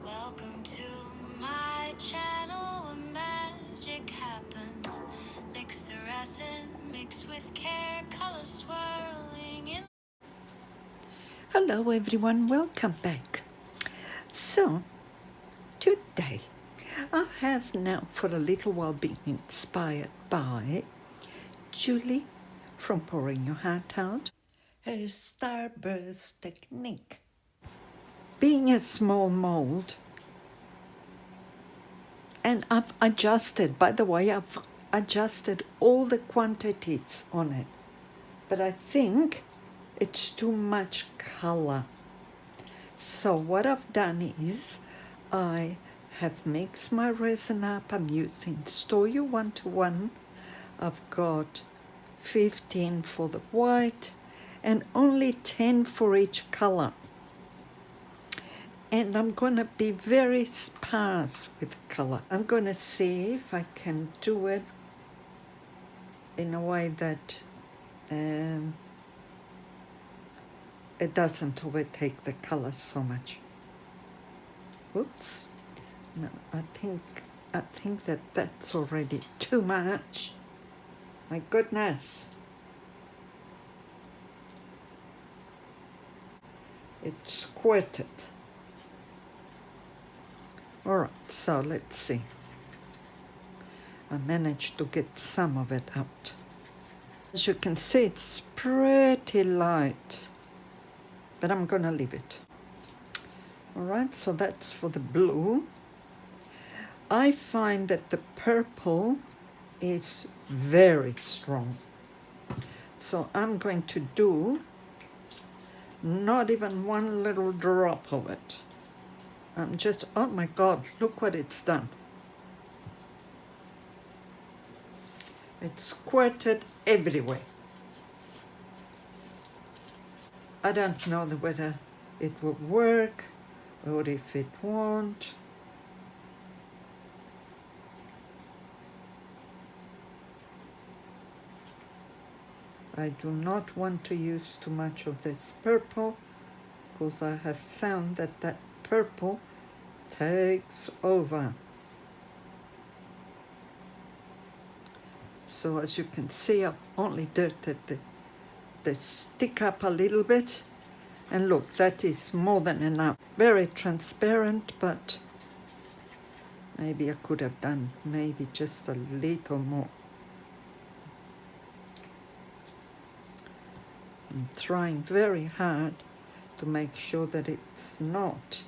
Welcome to my channel where magic happens. Mix the resin, mix with care, color swirling in. Hello everyone, welcome back. So, today I have now for a little while been inspired by Julie from Pouring Your Heart Out, her Starburst technique. Being a small mold, and I've adjusted, by the way, I've adjusted all the quantities on it, but I think it's too much color. So what I've done is I have mixed my resin up. I'm using Istoyo 1:1. I've got 15 for the white and only 10 for each color. And I'm going to be very sparse with color. I'm going to see if I can do it in a way that it doesn't overtake the color so much. Oops. No, I think that that's already too much. My goodness. It's squirted. All right, so let's see. I managed to get some of it out. As you can see, it's pretty light, but I'm gonna leave it. All right, so that's for the blue. I find that the purple is very strong. So I'm going to do not even one little drop of it. I'm just, oh my God, look what it's done. It's squirted everywhere. I don't know whether it will work or if it won't. I do not want to use too much of this purple because I have found that that purple takes over. So as you can see, I've only dirted the stick up a little bit. And look, that is more than enough. Very transparent, but maybe I could have done maybe just a little more. I'm trying very hard to make sure that it's not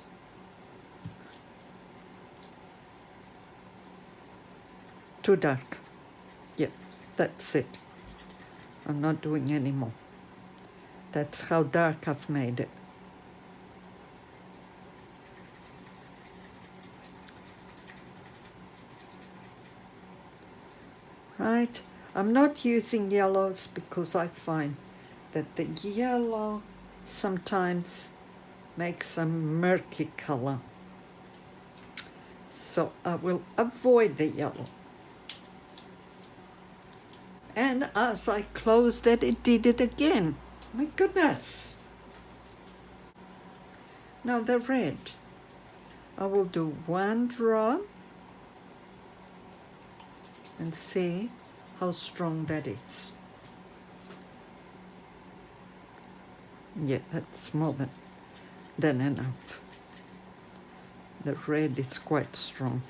too dark. Yeah, that's it. I'm not doing any more. That's how dark I've made it. Right, I'm not using yellows because I find that the yellow sometimes makes a murky color. So I will avoid the yellow. And as I closed it, it did it again. My goodness. Now the red. I will do one drop and see how strong that is. Yeah, that's more than enough. The red is quite strong.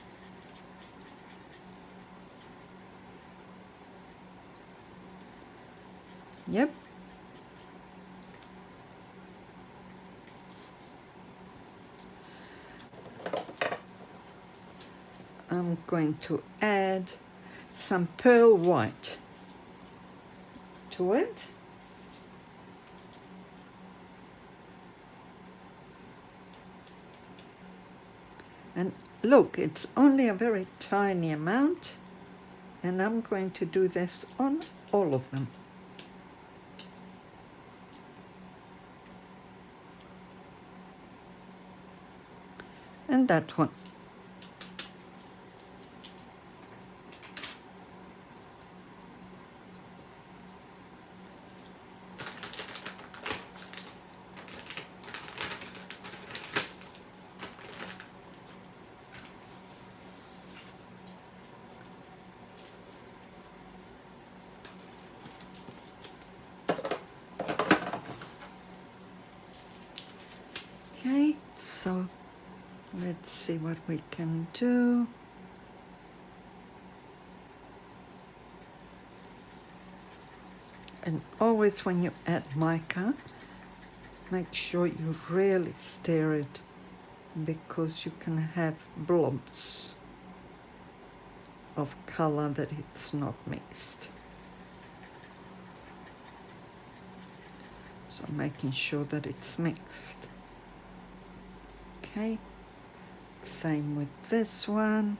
Yep. I'm going to add some pearl white to it. And look, it's only a very tiny amount, and I'm going to do this on all of them. And that one. Let's see what we can do. And always when you add mica, make sure you really stir it, because you can have blobs of color that it's not mixed. So making sure that it's mixed. Okay, same with this one.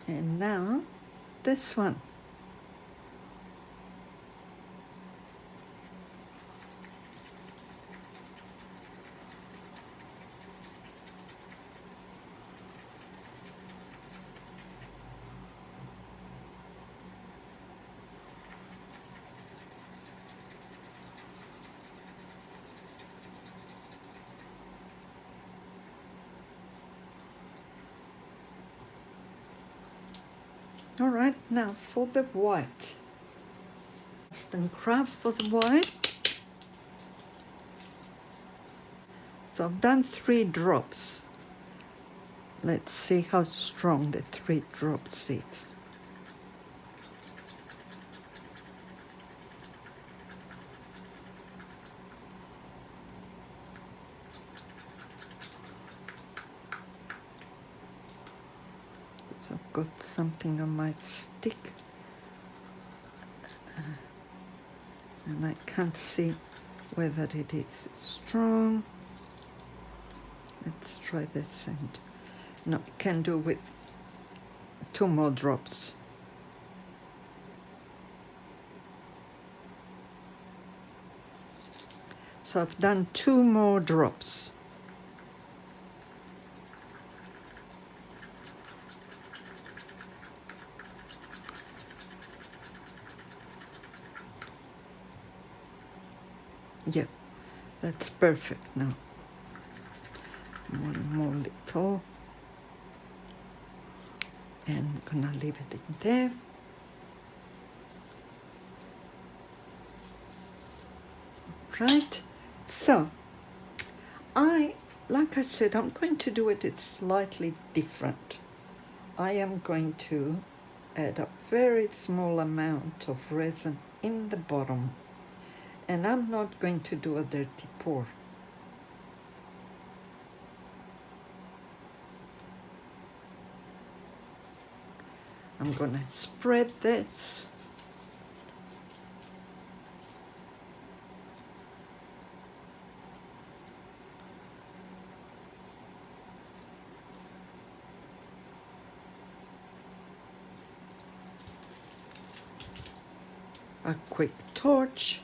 And now this one. All right, now for the white. And craft for the white. So I've done 3 drops. Let's see how strong the 3 drops is. So I've got something on my stick. And I can't see whether it is strong. Let's try this end. No, can do with 2 more drops. So I've done 2 more drops. Yeah, that's perfect now. One more little. And I'm gonna leave it in there. Right, so like I said, I'm going to do it slightly different. I am going to add a very small amount of resin in the bottom, and I'm not going to do a dirty pour. I'm gonna spread this. A quick torch.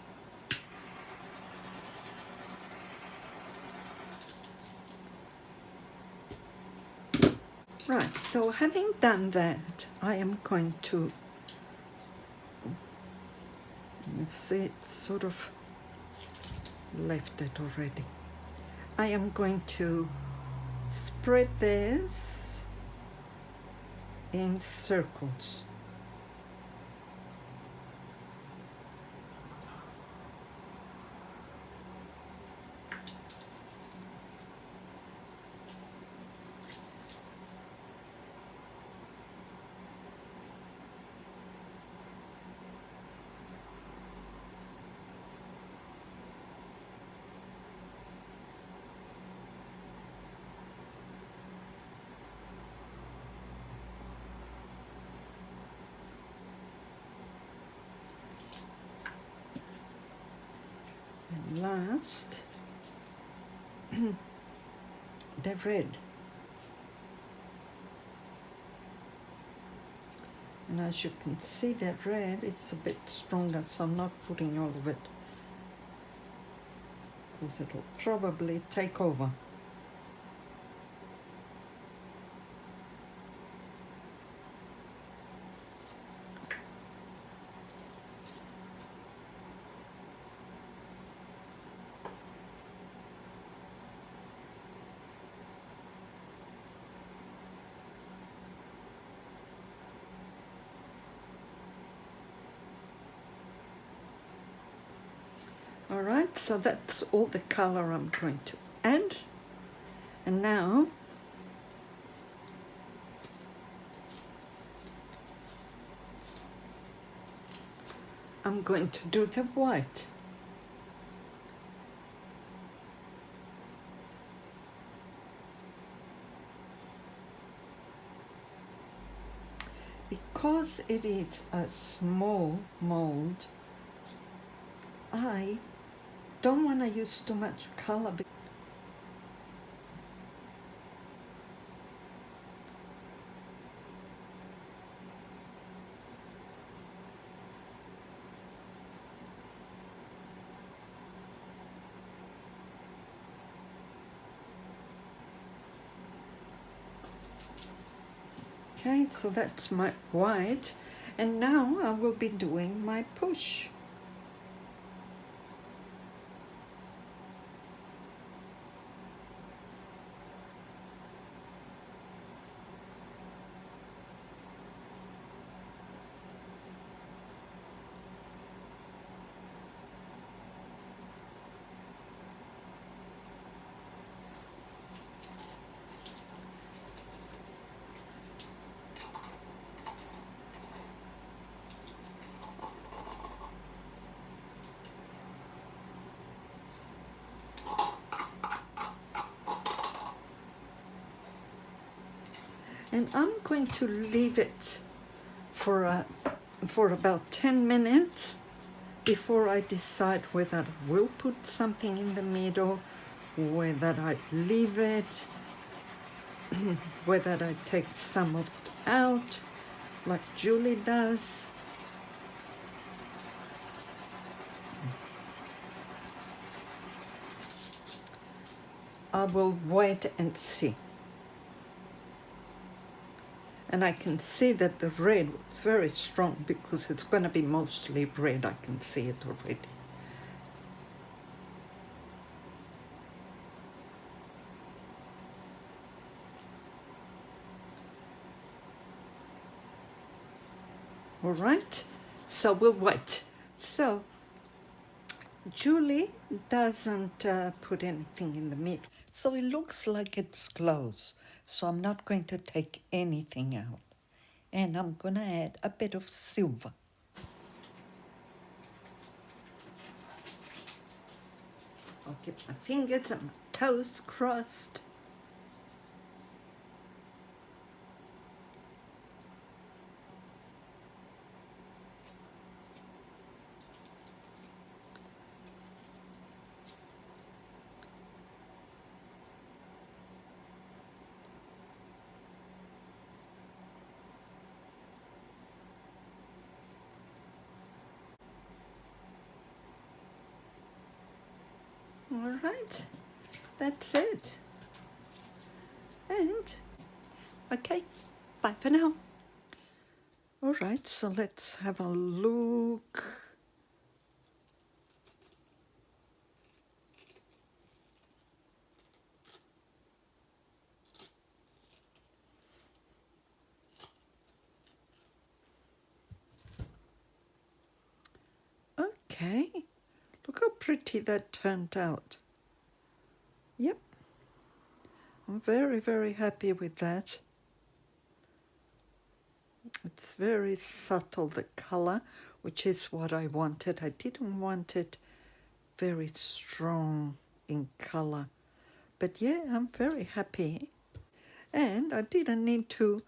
Right, so having done that, I am going to, let's see, it's sort of left it already. I am going to spread this in circles. And last, the red. And as you can see, that red, it's a bit stronger, so I'm not putting all of it, because it'll probably take over. All right, so that's all the color I'm going to add. And now I'm going to do the white. Because it is a small mold, I don't want to use too much color. Okay, so that's my white. And now I will be doing my push. And I'm going to leave it for about 10 minutes before I decide whether I will put something in the middle, whether I leave it, whether I take some of it out like Julie does. I will wait and see. And I can see that the red was very strong because it's going to be mostly red. I can see it already. All right, so we'll wait. So Julie doesn't put anything in the middle. So it looks like it's close. So I'm not going to take anything out. And I'm going to add a bit of silver. I'll get my fingers and my toes crossed. All right, that's it. And, okay, bye for now. All right, so let's have a look. Okay, look how pretty that turned out. Yep, I'm very, very happy with that. It's very subtle, the color, which is what I wanted. I didn't want it very strong in color. But yeah, I'm very happy. And I didn't need to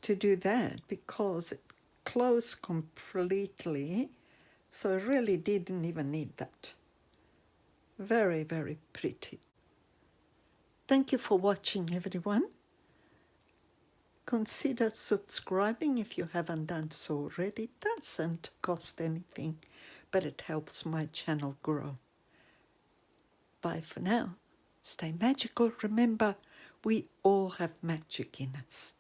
do that because it closed completely. So I really didn't even need that. Very, very pretty. Thank you for watching, everyone. Consider subscribing if you haven't done so already. It doesn't cost anything, but it helps my channel grow. Bye for now. Stay magical. Remember, we all have magic in us.